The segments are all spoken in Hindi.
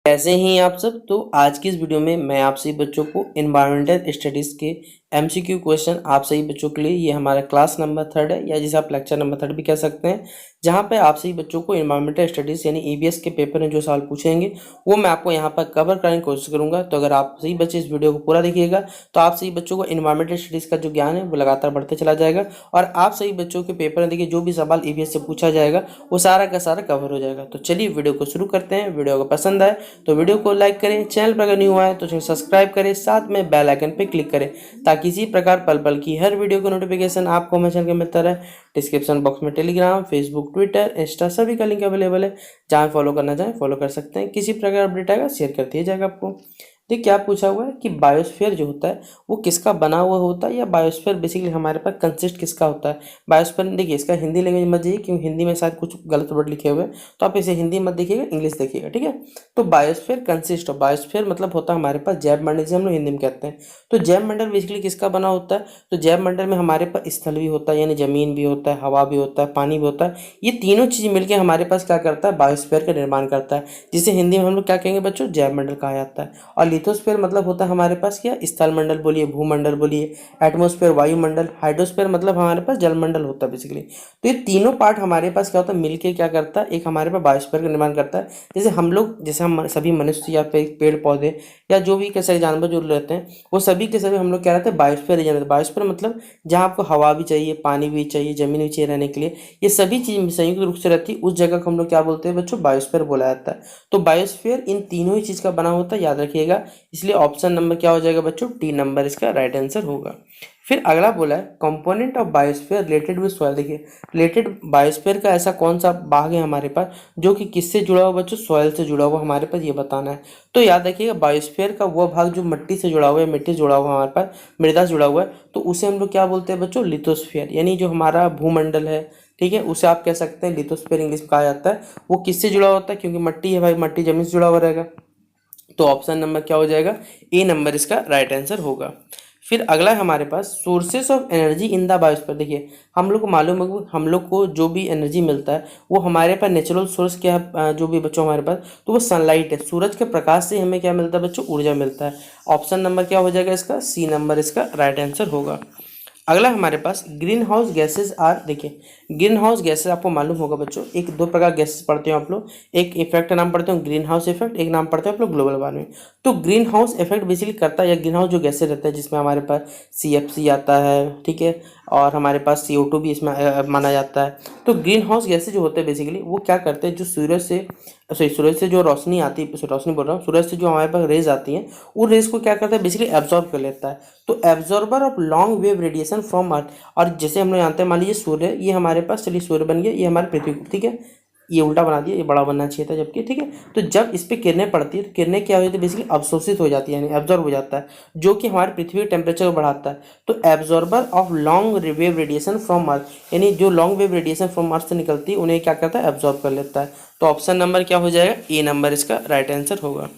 कैसे हैं आप सब। तो आज की इस वीडियो में मैं आप सभी बच्चों को इन्वायरमेंटल स्टडीज़ के एमसीक्यू क्वेश्चन आप सभी बच्चों के लिए, ये हमारा क्लास नंबर 3 है या जिसे आप लेक्चर नंबर 3 भी कह सकते हैं, जहां पे आप सभी बच्चों को इन्वायरमेंटल स्टडीज़ यानी ईवीएस के पेपर में जो सवाल पूछेंगे वो मैं आपको यहां पर कवर करने की कोशिश करूंगा। तो अगर आप सभी बच्चे इस वीडियो को पूरा देखिएगा तो आप सभी बच्चों को इन्वायरमेंटल स्टडीज़ का जो ज्ञान है वो लगातार बढ़ते चला जाएगा और आप सभी बच्चों के पेपर में देखिए जो भी सवाल ईवीएस से पूछा जाएगा वो सारा का सारा कवर हो जाएगा। तो चलिए वीडियो को शुरू करते हैं। वीडियो को पसंद आए तो वीडियो को लाइक करें, चैनल पर अगर न्यू आए तो चैनल सब्सक्राइब करें, साथ में बेल आइकन पर क्लिक करें ताकि इसी प्रकार पल पल की हर वीडियो का नोटिफिकेशन आपको हमारे चैनल के मिलता रहे। डिस्क्रिप्शन बॉक्स में टेलीग्राम, फेसबुक, ट्विटर, इंस्टा सभी का लिंक अवेलेबल है, जहाँ फॉलो करना चाहें फॉलो कर सकते हैं। किसी प्रकार अपडेट आएगा शेयर कर दिया जाएगा आपको। देखिए क्या पूछा हुआ है कि बायोस्फीयर जो होता है वो किसका बना हुआ होता है, या बायोस्फीयर बेसिकली हमारे पास कंसिस्ट किसका होता है। बायोस्फीयर देखिए इसका हिंदी लैंग्वेज मत जाइए क्योंकि हिंदी में शायद कुछ गलत वर्ड लिखे हुए हैं, तो आप इसे हिंदी मत देखिएगा, इंग्लिश देखिएगा, ठीक है। तो बायोस्फीयर कंसिस्ट ऑफ, बायोस्फीयर मतलब होता है हमारे पास जैव मंडल, जिसे हम लोग हिंदी में कहते हैं। तो जैव मंडल बेसिकली किसका बना होता है, तो जैव मंडल में हमारे पास स्थल भी होता है यानी जमीन भी होता है, हवा भी होता है, पानी भी होता है। ये तीनों चीज़ मिलकर हमारे पास क्या करता है, बायोस्फीयर का निर्माण करता है, जिसे हिंदी में हम लोग क्या कहेंगे बच्चों, जैव मंडल कहा जाता है। और लिथोस्फीयर मतलब होता है हमारे पास क्या, स्थल मंडल बोलिए, भूमंडल बोलिए, एटमॉस्फेयर वायुमंडल, हाइड्रोस्फीयर मतलब हमारे पास जलमंडल होता है बेसिकली। तो ये तीनों पार्ट हमारे पास क्या होता है, मिलके क्या करता है, एक हमारे पास बायोस्फीयर का निर्माण करता है। जैसे हम लोग, जैसे हम सभी मनुष्य या पेड़ पौधे या जो भी कैसे जानवर जो रहते हैं वो सभी के सभी हम लोग क्या रहते हैं, बायोस्फीयर रीजन रहते हैं। बायोस्फीयर मतलब जहाँ आपको हवा भी चाहिए, पानी भी चाहिए, जमीन भी चाहिए रहने के लिए, ये सभी चीज़ संयुक्त रूप से रहती है, उस जगह को हम लोग क्या बोलते हैं बच्चों, बायोस्फीयर बोला जाता है। तो बायोस्फीयर इन तीनों ही चीज़ का बना होता है, याद रखिएगा। इसलिए ऑप्शन नंबर क्या हो जाएगा बच्चों, टी नंबर इसका राइट आंसर होगा। फिर अगला बोला है component of biosphere related with soil. देखिए रिलेटेड बायोस्फीयर का ऐसा कौन सा भाग है हमारे पास जो कि किससे जुड़ा हुआ बच्चों, सॉइल से जुड़ा हुआ हमारे पास, ये बताना है। तो याद रखिएगा बायोस्फीयर का वो भाग जो मिट्टी से जुड़ा हुआ है, मिट्टी से जुड़ा हुआ हमारे पास, मृदा से जुड़ा हुआ है, तो उसे हम लोग क्या बोलते हैं बच्चों, लिथोस्फीयर, यानी जो हमारा भूमंडल है, ठीक है, उसे आप कह सकते हैं लिथोस्फीयर इंग्लिश में कहा जाता है। वो किससे जुड़ा होता है, क्योंकि मट्टी है भाई, मट्टी जमीन से जुड़ा हुआ रहेगा। तो ऑप्शन नंबर क्या हो जाएगा, ए नंबर इसका राइट आंसर होगा। फिर अगला है हमारे पास sources of energy in the biosphere. देखिए हम लोग को मालूम है कि हम लोग को जो भी एनर्जी मिलता है वो हमारे पास नेचुरल सोर्स क्या है, जो भी बच्चों हमारे पास, तो वो सनलाइट है, सूरज के प्रकाश से हमें क्या मिलता है बच्चों, ऊर्जा मिलता है। ऑप्शन नंबर क्या हो जाएगा इसका, सी नंबर इसका राइट आंसर होगा। अगला हमारे पास ग्रीन हाउस गैसेज आर। देखिए ग्रीन हाउस गैसेज आपको मालूम होगा बच्चों, एक दो प्रकार गैसेज पढ़ते हो आप लोग, एक इफेक्ट का नाम पढ़ते हो ग्रीन हाउस इफेक्ट, एक नाम पढ़ते हो आप लोग ग्लोबल वार्मिंग। तो ग्रीन हाउस इफेक्ट बेसिकली करता है, या ग्रीन हाउस जो गैसेज रहता है जिसमें हमारे पास CFC आता है, ठीक है, और हमारे पास CO2 भी इसमें माना जाता है। तो ग्रीन हाउस गैसेज जो होते हैं बेसिकली वो क्या करते हैं, जो सूरज से जो रोशनी आती है, रोशनी बोल रहा हूँ, सूरज से जो हमारे पास रेज आती हैं, उन रेज को क्या करता है बेसिकली एब्जॉर्ब कर लेता है। तो absorber of long wave radiation from earth. और जैसे हम लोग जानते हैं, मान लीजिए सूर्य, ये हमारे पास, चलिए सूर्य बन गया, ये हमारे पृथ्वी, ठीक है, ये उल्टा बना दिया, ये बड़ा बनना चाहिए था जबकि, ठीक है। तो जब इस पर किरणें पड़ती है तो किरणें क्या हो जाती है बेसिकली, अवशोषित हो जाती है यानी एब्जॉर्ब हो जाता है, जो कि हमारे पृथ्वी के टेम्परेचर को बढ़ाता है। तो absorber of long wave radiation from earth, यानी जो long wave radiation from earth से निकलती है उन्हें क्या करता है, एब्जॉर्ब कर लेता है। तो ऑप्शन नंबर क्या हो जाएगा, ए नंबर इसका राइट आंसर होगा।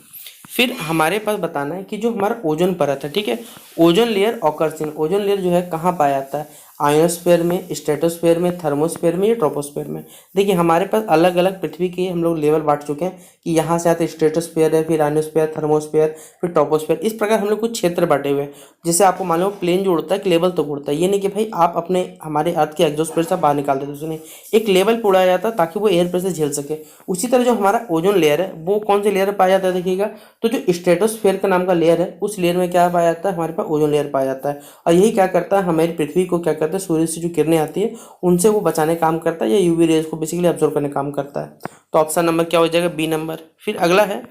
फिर हमारे पास बताना है कि जो हमारा ओजोन परत है, ठीक है, ozone layer occurs in, ozone layer जो है कहाँ पाया जाता है, आयोस्फीयर में, स्ट्रेटोस्फीयर में, थर्मोस्फीयर में या ट्रोपोस्फीयर में। देखिए हमारे पास अलग अलग पृथ्वी के हम लोग लेवल बांट चुके हैं कि यहाँ से आते स्ट्रेटोस्फीयर है, फिर आयोस्फीयर, थर्मोस्फीयर, फिर ट्रोपोस्फीयर, इस प्रकार हम लोग कुछ क्षेत्र बांटे हुए हैं। जैसे आपको मालूम प्लेन जो उड़ता है एक लेवल तो उड़ता है, ये नहीं कि भाई आप अपने हमारे अर्थ के एग्जॉस्फीयर से बाहर निकाल देते, उसने एक लेवल पर उड़ाया जाता है ताकि वो एयर प्रेशर झेल सके। उसी तरह जो हमारा ओजोन लेयर है वो कौन से लेयर पाया जाता है, देखिएगा, तो जो स्ट्रेटोस्फीयर का नाम का लेयर है उस लेयर में क्या पाया जाता है, हमारे पास ओजोन लेयर पाया जाता है। और यही क्या करता है, हमारी पृथ्वी को क्या करता है, सूर्य से जो किरणें आती है उनसे वो बचाने काम करता है, या UV रेज को बेसिकली अब्जॉर्ब करने काम करता है। तो ऑप्शन नंबर क्या हो जाएगा, बी नंबर। फिर अगला है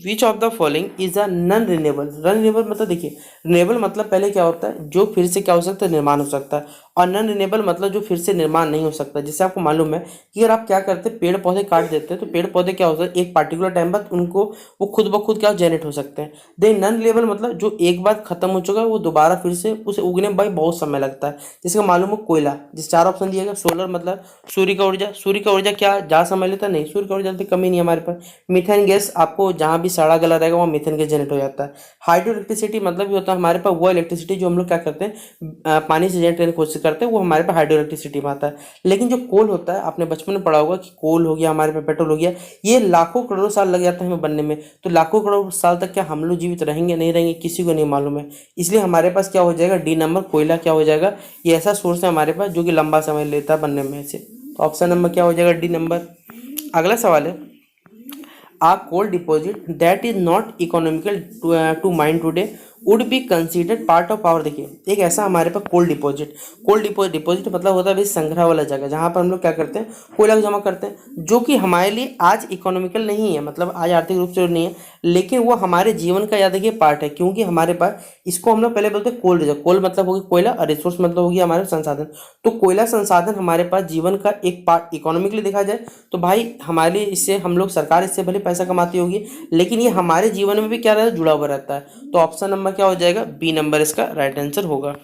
विच of the following is a non renewable. Non renewable मतलब देखिए, रिन्यूएबल मतलब पहले क्या होता है, जो फिर से क्या हो सकता है, निर्माण हो सकता है, और नॉन रिन्यूएबल मतलब जो फिर से निर्माण नहीं हो सकता। जैसे आपको मालूम है कि अगर आप क्या करते हैं, पेड़ पौधे काट देते हैं तो पेड़ पौधे क्या होता है, एक पार्टिकुलर टाइम बाद उनको वो खुद ब खुद क्या जनरेट हो सकते हैं। देन नॉन रिन्यूएबल मतलब जो एक बार खत्म हो चुका है वो दोबारा फिर से उसे उगने में भाई बहुत समय लगता है। जिसका मालूम हो कोयला, जिस चार ऑप्शन दिएगा, सोलर मतलब सूर्य का ऊर्जा, सूर्य का ऊर्जा क्या ज़्यादा समय लेता है, नहीं, सूर्य का ऊर्जा तो कमी नहीं है हमारे पास। मीथेन गैस आपको जहाँ जहाँ भी सड़ा गला रहेगा वहाँ मीथेन गैस जनरेट हो जाता है। हाइड्रो इलेक्ट्रिसिटी मतलब ये होता है हमारे पास वो इलेक्ट्रिसिटी जो हम लोग क्या करते हैं पानी से जनरेट करने की कोशिश करते हैं, वो हमारे पास हाइड्रो इलेक्ट्रिसिटी में आता है। लेकिन जो कोल होता है, आपने बचपन में पढ़ा होगा कि कोल हो गया, हमारे पास पेट्रोल हो गया, ये लाखों करोड़ों साल लग जाता है हमें बनने में। तो लाखों करोड़ साल तक क्या हम लोग जीवित रहेंगे नहीं रहेंगे किसी को नहीं मालूम है। इसलिए हमारे पास क्या हो जाएगा, डी नंबर कोयला क्या हो जाएगा, ये ऐसा सोर्स है हमारे पास जो कि लंबा समय लेता है बनने में से। तो ऑप्शन नंबर क्या हो जाएगा, डी नंबर। अगला सवाल है, a coal deposit that is not economical to mine today would be considered part of our। देखिए एक ऐसा हमारे पास कोल डिपोजिट मतलब होता है भाई संग्रह वाला जगह, जहाँ पर हम लोग क्या करते हैं कोयला को जमा करते हैं, जो कि हमारे लिए आज इकोनॉमिकल नहीं है, मतलब आज आर्थिक रूप से नहीं है, लेकिन वो हमारे जीवन का याद देखिए पार्ट है। क्योंकि हमारे पास इसको हम लोग पहले बोलते हैं कोल रिजर्व, कोल मतलब होगी कोयला और रिसोर्स मतलब होगी हमारे संसाधन। तो कोयला संसाधन हमारे पास जीवन का एक पार्ट इकोनॉमिकली देखा जाए तो भाई हमारे लिए इससे हम लोग सरकार इससे भले पैसा कमाती होगी, लेकिन ये हमारे जीवन में भी क्या रहता है, जुड़ा हुआ रहता है। तो ऑप्शन नंबर क्या हो जाएगा, बी नंबर इसका राइट आंसर होगा।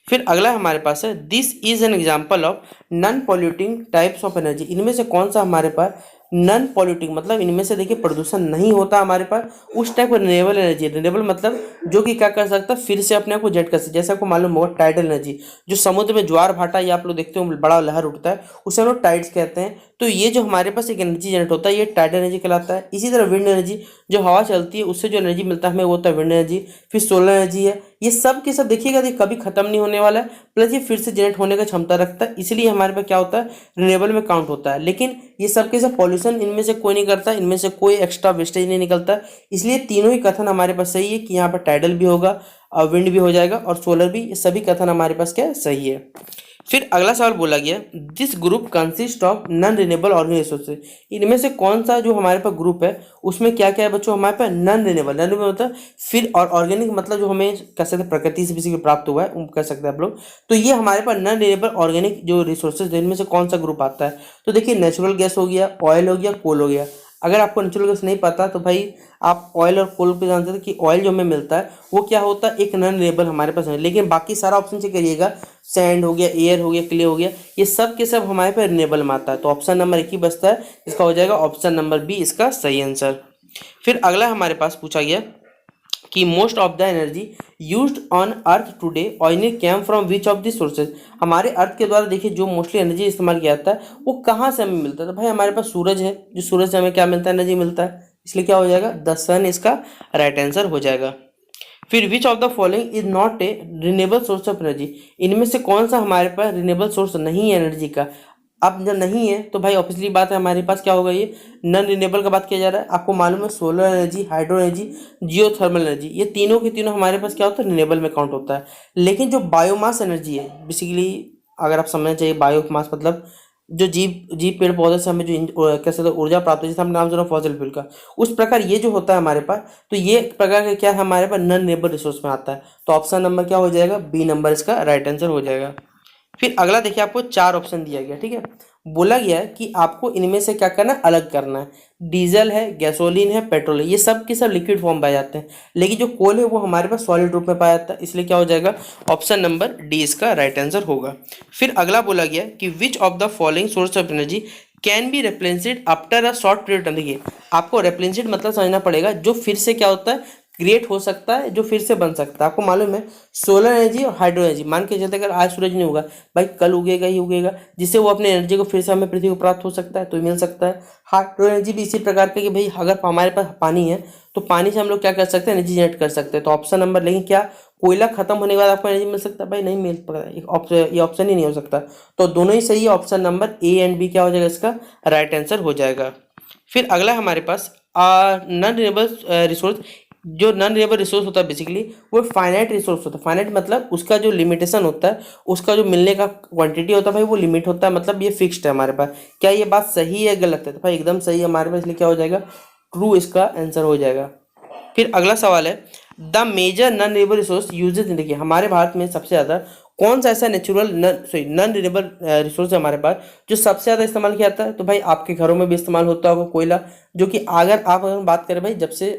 फिर अगला हमारे पास है, this is an example of non polluting types of energy. इनमें से कौन सा हमारे पास नॉन पॉल्यूटिंग मतलब इनमें से देखिए प्रदूषण नहीं होता हमारे पास, उस टाइप का रिन्यूएबल एनर्जी। रिन्यूएबल मतलब जो कि क्या कर सकता है, फिर से अपने आप को जेट कर सकता है। जैसे आपको मालूम होगा टाइडल एनर्जी, जो समुद्र में ज्वार भाटा या आप लोग देखते हो बड़ा लहर उठता है, उसे हम लोग टाइड्स कहते हैं। तो ये जो हमारे पास एक एनर्जी जनरेट होता है ये टाइडल एनर्जी कहलाता है। इसी तरह विंड एनर्जी, जो हवा चलती है उससे जो एनर्जी मिलता है हमें वो होता है विंड एनर्जी। फिर सोलर एनर्जी है, ये सब के सब देखिएगा ये कभी खत्म नहीं होने वाला है, प्लस ये फिर से जनरेट होने का क्षमता रखता है, इसलिए हमारे पास क्या होता है रिन्यूएबल में काउंट होता है। लेकिन ये सब के सब पॉल्यूशन इनमें से कोई नहीं करता, इनमें से कोई एक्स्ट्रा वेस्टेज नहीं निकलता, इसलिए तीनों ही कथन हमारे पास सही है कि यहाँ पर टाइडल भी होगा और विंड भी हो जाएगा और सोलर भी, ये सभी कथन हमारे पास क्या सही है। फिर अगला सवाल बोला गया, this group consist of non renewable organic resources. इनमें से कौन सा जो हमारे पास ग्रुप है उसमें क्या क्या है बच्चों, हमारे पास नॉन रिन्यूएबल मतलब फिर, और ऑर्गेनिक मतलब जो हमें कह सकते हैं प्रकृति से किसी प्राप्त हुआ है कह सकते हैं आप लोग। तो ये हमारे पास नॉन रिन्यूएबल ऑर्गेनिक जो रिसोर्सेज इनमें से कौन सा ग्रुप आता है, तो देखिए नेचुरल गैस हो गया, ऑयल हो गया, कोल हो गया। अगर आपको नेचुरल गैस नहीं पता तो भाई आप ऑयल और कोल पे जानते थे कि ऑयल जो हमें मिलता है वो क्या होता है एक नॉन रिन्यूएबल हमारे पास है, लेकिन बाकी सारा ऑप्शन चेक करिएगा, सैंड हो गया, एयर हो गया, क्ले हो गया, ये सब के सब हमारे पास रिन्यूएबल में आता है। तो ऑप्शन नंबर एक ही बचता है, इसका हो जाएगा ऑप्शन नंबर बी इसका सही आंसर। फिर अगला हमारे पास पूछा गया कि most of the energy used on earth today originate came from which of the sources. हमारे अर्थ के द्वारा देखिए जो मोस्टली एनर्जी इस्तेमाल किया जाता है वो कहाँ से हमें मिलता है, तो भाई हमारे पास सूरज है, जो सूरज से हमें क्या मिलता है, एनर्जी मिलता है, इसलिए क्या हो जाएगा द सन इसका राइट आंसर हो जाएगा। फिर विच of the following is not a renewable source of energy. इनमें से कौन सा हमारे पास रिन्यूएबल सोर्स नहीं है एनर्जी का। अब जब नहीं है तो भाई ऑब्वियसली बात है हमारे पास क्या होगा, ये नॉन रिन्यूएबल का बात किया जा रहा है। आपको मालूम है solar energy, hydro energy, geothermal energy, ये तीनों के तीनों हमारे पास क्या होता है रिन्यूएबल में काउंट होता है। लेकिन जो बायोमास एनर्जी है बेसिकली, अगर आप समझना चाहिए बायोमास मतलब जो जीव पेड़ पौधे से हमें जो कह सकते हैं ऊर्जा प्राप्त हो, जैसे हमने नाम सुना फॉसिल फ्यूल का, उस प्रकार ये जो होता है हमारे पास, तो ये एक प्रकार का क्या है हमारे पास नॉन रिन्यूएबल रिसोर्स में आता है। तो ऑप्शन नंबर क्या हो जाएगा, बी नंबर इसका राइट आंसर हो जाएगा। फिर अगला देखिए आपको 4 ऑप्शन दिया गया, ठीक है, बोला गया है कि आपको इनमें से क्या करना है, अलग करना है। डीजल है, गैसोलीन है, पेट्रोल है, ये सब के सब लिक्विड फॉर्म पाए जाते हैं, लेकिन जो कोल है वो हमारे पास सॉलिड रूप में पाया जाता है, इसलिए क्या हो जाएगा ऑप्शन नंबर डी इसका राइट आंसर होगा। फिर अगला बोला गया कि which of the following source of energy can be replaced after a short period time. देखिए आपको रिप्लेस्ड मतलब समझना पड़ेगा, जो फिर से क्या होता है क्रिएट हो सकता है, जो फिर से बन सकता है। आपको मालूम है सोलर एनर्जी और हाइड्रो एनर्जी, मान के चलते अगर आज सूरज नहीं होगा भाई कल उगेगा ही उगेगा, जिससे वो अपने एनर्जी को फिर से हमें पृथ्वी को प्राप्त हो सकता है, तो मिल सकता है। हाइड्रो एनर्जी भी इसी प्रकार का कि भाई अगर हमारे पास पानी है तो पानी से हम लोग क्या कर सकते हैं, एनर्जी जनरेट कर सकते हैं। तो ऑप्शन नंबर, लेकिन क्या कोयला खत्म होने के बाद आपको एनर्जी मिल सकता है, भाई नहीं मिल पाता, ये ऑप्शन ही नहीं हो सकता। तो दोनों ही सही है, option number A and B क्या हो जाएगा इसका राइट आंसर हो जाएगा। फिर अगला हमारे पास नॉन रिन्यूएबल रिसोर्स, जो नॉन रिन्यूएबल रिसोर्स होता है बेसिकली वो फाइनाइट रिसोर्स होता है। फाइनाइट मतलब उसका जो लिमिटेशन होता है, उसका जो मिलने का क्वांटिटी होता है भाई वो लिमिट होता है, मतलब ये फिक्स्ड है हमारे पास। क्या ये बात सही है गलत है, तो भाई एकदम सही है हमारे पास, इसलिए क्या हो जाएगा ट्रू इसका आंसर हो जाएगा। फिर अगला सवाल है, the major non renewable resource usages in, देखिए हमारे भारत में सबसे ज़्यादा कौन सा ऐसा नेचुरल नॉन रिन्यूएबल रिसोर्स है हमारे पास जो सबसे ज़्यादा इस्तेमाल किया जाता है। तो भाई आपके घरों में भी इस्तेमाल होता होगा कोयला, जो कि अगर बात करें भाई जब से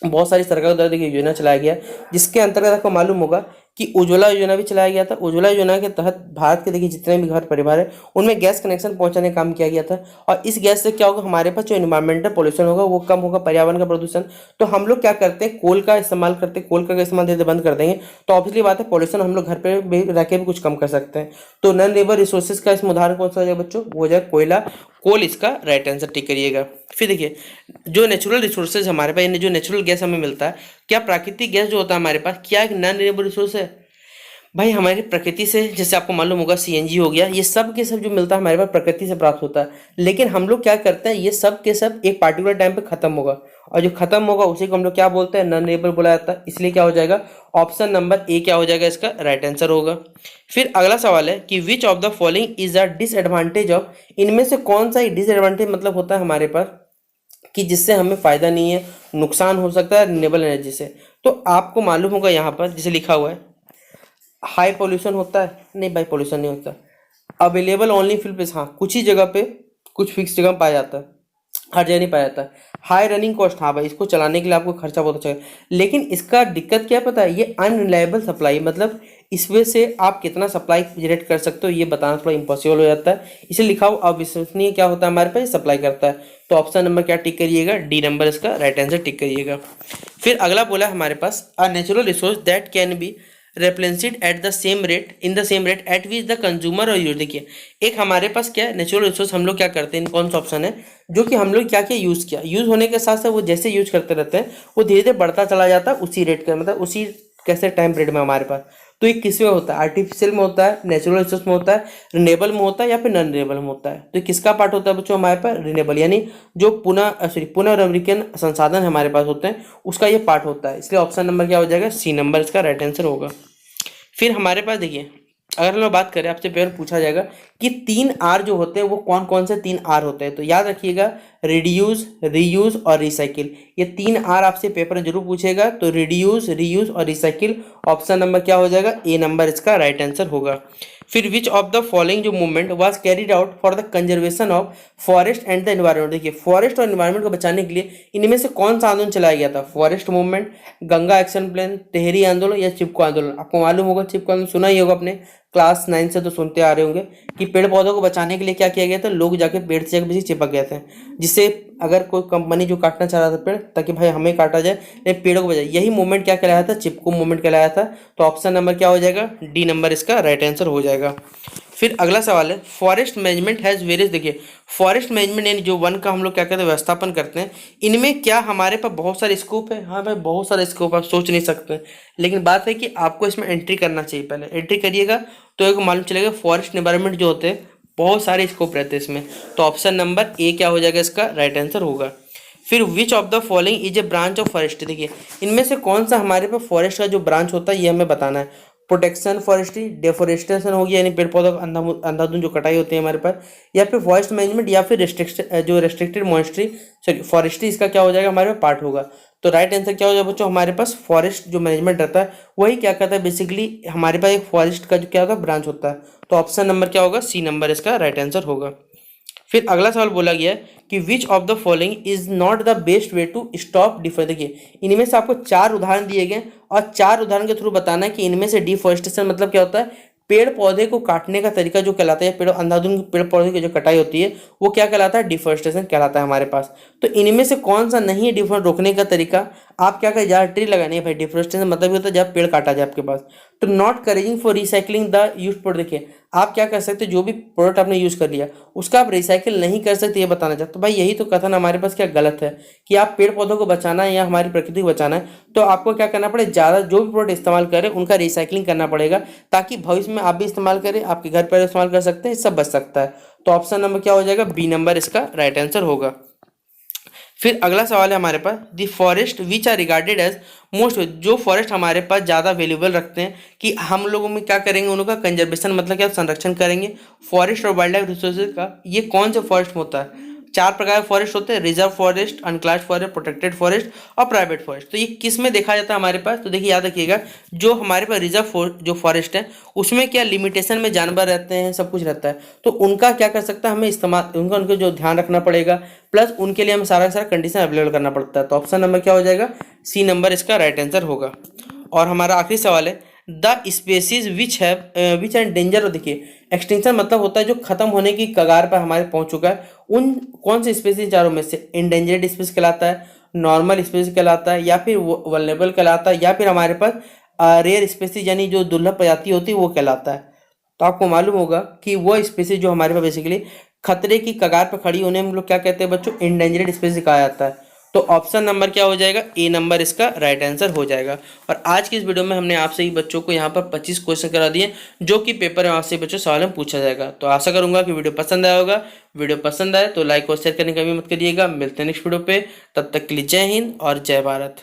बहुत सारी सरकार द्वारा देखिए योजना चलाया गया, जिसके अंतर्गत आपको मालूम होगा कि उज्ज्वला योजना भी चलाया गया था। उज्ज्वला योजना के तहत भारत के देखिए जितने भी घर परिवार है उनमें गैस कनेक्शन पहुंचाने का काम किया गया था। और इस गैस से क्या होगा, हमारे पास जो इन्वायरमेंटल पोल्यूशन होगा वो कम होगा, पर्यावरण का प्रदूषण। तो हम लोग क्या करते हैं, कोल का इस्तेमाल करते हैं, कोल का इस्तेमाल धीरे बंद कर देंगे तो ऑब्वियसली बात है पॉल्यूशन हम लोग घर पे भी रह के भी कुछ कम कर सकते हैं। तो नॉन रिन्यूएबल रिसोर्सेज का इसमें उदाहरण कौन सा हो जाएगा बच्चों, वो हो जाएगा कोयला, कोल इसका राइट आंसर टिक करिएगा। फिर देखिए जो नेचुरल रिसोर्सेज हमारे पास, यानी जो नेचुरल गैस हमें मिलता है, क्या प्राकृतिक गैस जो होता है हमारे पास क्या एक नॉन रिन्यूएबल रिसोर्स है? भाई हमारी प्रकृति से, जैसे आपको मालूम होगा सीएनजी हो गया, ये सब के सब जो मिलता है हमारे पास प्रकृति से प्राप्त होता है। लेकिन हम लोग क्या करते हैं, ये सब के सब एक पार्टिकुलर टाइम पे खत्म होगा, और जो खत्म होगा उसी को हम लोग क्या बोलते हैं, नॉन रिन्यूएबल बोला जाता है। इसलिए क्या हो जाएगा, ऑप्शन नंबर ए क्या हो जाएगा, इसका राइट आंसर होगा। फिर अगला सवाल है कि which of the following is a disadvantage of, इनमें से कौन सा डिसएडवांटेज मतलब होता है हमारे पास कि जिससे हमें फायदा नहीं है, नुकसान हो सकता है रिन्यूएबल एनर्जी से। तो आपको मालूम होगा यहाँ पर जैसे लिखा हुआ है, हाई पोल्यूशन होता है, नहीं भाई पोल्यूशन नहीं होता। अवेलेबल ओनली फ्यूल प्लेस, हाँ कुछ ही जगह पे, कुछ फिक्स जगह पाया जाता है, हर जगह नहीं पाया जाता है। हाई रनिंग कॉस्ट, हाँ भाई इसको चलाने के लिए आपको खर्चा बहुत अच्छा है, लेकिन इसका दिक्कत क्या है पता है, ये अनरिलायबल सप्लाई, मतलब इस वजह से आप कितना सप्लाई जनरेट कर सकते हो ये बताना थोड़ा इम्पॉसिबल हो जाता है। इसे लिखा हो अविश्वसनीय क्या होता है हमारे पास, सप्लाई करता है। तो ऑप्शन नंबर क्या टिक करिएगा, डी नंबर इसका राइट आंसर टिक करिएगा। फिर अगला बोला हमारे पास a natural resource that can be replenished at the same rate in the same rate at which the consumer और यूज। देखिए एक हमारे पास क्या है नेचुरल रिसोर्स, हम लोग क्या करते हैं, कौन सा ऑप्शन है जो कि हम लोग क्या क्या यूज़ किया, यूज़ होने के साथ साथ वो जैसे यूज करते रहते हैं वो धीरे धीरे बढ़ता चला जाता है उसी रेट का, मतलब उसी कैसे टाइम पीरियड में हमारे पास। तो ये किस में होता है, आर्टिफिशियल में होता है, नेचुरल रिसोर्स में होता है, रिन्यूएबल में होता है या फिर नॉन रिन्यूएबल में होता है। तो किसका पार्ट होता है बच्चों हमारे पास, रिन्यूएबल, यानी जो पुनर्नवीकरण संसाधन हमारे पास होते हैं उसका ये पार्ट होता है। इसलिए ऑप्शन नंबर क्या हो जाएगा, सी नंबर इसका राइट आंसर होगा। फिर हमारे पास देखिए अगर हम लोग बात करें, आपसे पेपर पूछा जाएगा कि 3R जो होते हैं वो कौन कौन से 3R होते हैं, तो याद रखिएगा रिड्यूस, रीयूज और रिसाइकिल, ये 3R आपसे पेपर में जरूर पूछेगा। तो रिड्यूस, रीयूज और रिसाइकिल, ऑप्शन नंबर क्या हो जाएगा, ए नंबर इसका राइट आंसर होगा। फिर विच ऑफ द फॉलोइंग जो movement was carried out for the conservation of forest and the environment, देखिए फॉरेस्ट और एनवायरमेंट को बचाने के लिए इनमें से कौन सा आंदोलन चलाया गया था, forest movement, Ganga action plan, Tehri आंदोलन या चिपको आंदोलन। आपको मालूम होगा चिपको आंदोलन सुना ही होगा अपने क्लास 9 से तो सुनते आ रहे होंगे कि पेड़ पौधों को बचाने के लिए क्या किया गया था, लोग जाके पेड़ से जाकर चिपक गए थे, जिससे अगर कोई कंपनी जो काटना चाह रहा था पेड़, ताकि भाई हमें काटा जाए लेकिन पेड़ों को बचाए, यही मूवमेंट क्या कहलाया था, चिपको मूवमेंट कहलाया था। तो ऑप्शन नंबर क्या हो जाएगा, डी नंबर इसका राइट आंसर हो जाएगा। फिर अगला सवाल है फॉरेस्ट मैनेजमेंट हैज़ वेरियस, देखिए फॉरेस्ट मैनेजमेंट यानी जो वन का हम लोग क्या कहते हैं व्यवस्थापन करते हैं, इनमें क्या हमारे पास बहुत सारे स्कोप है, हाँ भाई बहुत सारे स्कोप आप सोच नहीं सकते, लेकिन बात है कि आपको इसमें एंट्री करना चाहिए, पहले एंट्री करिएगा तो एक मालूम चलेगा फॉरेस्ट एनवायरनमेंट जो होते हैं बहुत सारे स्कोप रहते हैं इसमें। तो ऑप्शन नंबर ए क्या हो जाएगा, इसका राइट आंसर होगा। फिर विच of the following is a branch of forest, देखिए इनमें से कौन सा हमारे पास फॉरेस्ट का जो ब्रांच होता है ये हमें बताना है। प्रोटेक्शन फॉरेस्ट्री, डेफोरेस्टेशन हो गया यानी पेड़ पौधों का अंधाधुंध जो कटाई होती है हमारे पास, या फिर फॉरेस्ट मैनेजमेंट, या फिर रेस्ट्रिक्टेड मॉनेस्ट्री सॉरी फॉरेस्ट्री, इसका क्या हो जाएगा हमारे पास पार्ट होगा। तो राइट आंसर क्या हो जाएगा बच्चों, हमारे पास फॉरेस्ट जो मैनेजमेंट रहता है वही क्या कहता है बेसिकली हमारे पास एक फॉरेस्ट का जो क्या होता है ब्रांच होता है। तो ऑप्शन नंबर क्या होगा, सी नंबर इसका राइट आंसर होगा। फिर अगला सवाल बोला गया है कि which of the following is not the best way to stop deforest, देखिए इनमें से आपको 4 उदाहरण दिए गए और 4 उदाहरण के थ्रू बताना है कि इनमें से डिफॉरेस्टेशन मतलब क्या होता है, पेड़ पौधे को काटने का तरीका जो कहलाता है, पेड़ अंधाधुंध पेड़ पौधे की जो कटाई होती है वो क्या कहलाता है, डिफॉरेस्टेशन कहलाता है हमारे पास। तो इनमें से कौन सा नहीं है डिफॉरेस्ट रोकने का तरीका, आप क्या करें ज़्यादा ट्री लगाने है भाई, डिफॉरेस्टेशन मतलब होता है जब पेड़ काटा जाए आपके पास। तो not couraging for recycling the use product, देखिए आप क्या कर सकते हो, जो भी प्रोडक्ट आपने यूज़ कर लिया उसका आप रिसाइकिल नहीं कर सकते, ये बताना चाहते तो भाई यही तो कथन हमारे पास क्या गलत है कि आप पेड़ पौधों को बचाना है या हमारी प्रकृति को बचाना है तो आपको क्या करना पड़े, ज़्यादा जो भी प्रोडक्ट इस्तेमाल करें उनका रिसाइकलिंग करना पड़ेगा, ताकि भविष्य में आप भी इस्तेमाल करें, आपके घर पर इस्तेमाल कर सकते हैं, सब बच सकता है। तो ऑप्शन नंबर क्या हो जाएगा, बी नंबर इसका राइट आंसर होगा। फिर अगला सवाल है हमारे पास the forest which are regarded as most, जो फॉरेस्ट हमारे पास ज़्यादा वैल्यूबल रखते हैं कि हम लोगों में क्या करेंगे, उनका कंजर्वेशन मतलब क्या संरक्षण करेंगे फॉरेस्ट और वाइल्ड लाइफ रिसोर्सेज का, ये कौन से फॉरेस्ट में होता है। 4 प्रकार के फॉरेस्ट होते हैं, reserve forest, अनक्लास्ड forest, protected forest और प्राइवेट फॉरेस्ट। तो ये किस में देखा जाता है हमारे पास, तो देखिए याद रखिएगा जो हमारे पास रिजर्व जो फॉरेस्ट है उसमें क्या लिमिटेशन में जानवर रहते हैं, सब कुछ रहता है, तो उनका क्या कर सकता है हमें इस्तेमाल, उनको जो ध्यान रखना पड़ेगा, प्लस उनके लिए हमें सारा का सारा कंडीशन अवेलेबल करना पड़ता है। तो ऑप्शन नंबर क्या हो जाएगा, सी नंबर इसका राइट आंसर होगा। और हमारा आखिरी सवाल है the species which and danger. देखिए एक्सटिंक्शन मतलब होता है जो खत्म होने की कगार पर हमारे पहुंच चुका है। उन कौन से स्पेसीज चारों में से? इंडेंजर्ड स्पीसीज कहलाता है, नॉर्मल स्पीसीज कहलाता है, या फिर वल्नरेबल कहलाता है, या फिर हमारे पास रेयर स्पीसीज यानी जो दुर्लभ प्रजाति होती है वो कहलाता है। तो आपको मालूम होगा कि वो स्पीसीज जो हमारे पास बेसिकली खतरे की कगार पर खड़ी होने हम लोग क्या कहते हैं बच्चों? इंडेंजर्ड स्पीसीज कहा जाता है। तो ऑप्शन नंबर क्या हो जाएगा? ए नंबर इसका राइट आंसर हो जाएगा। और आज की इस वीडियो में हमने आपसे ही बच्चों को यहाँ पर 25 क्वेश्चन करा दिए जो कि पेपर में आपसे बच्चों सवाल में पूछा जाएगा। तो आशा करूंगा कि वीडियो पसंद आया होगा। वीडियो पसंद आए तो लाइक और शेयर करने का भी मत करिएगा। मिलते हैं नेक्स्ट वीडियो पे, तब तक के लिए जय हिंद और जय भारत।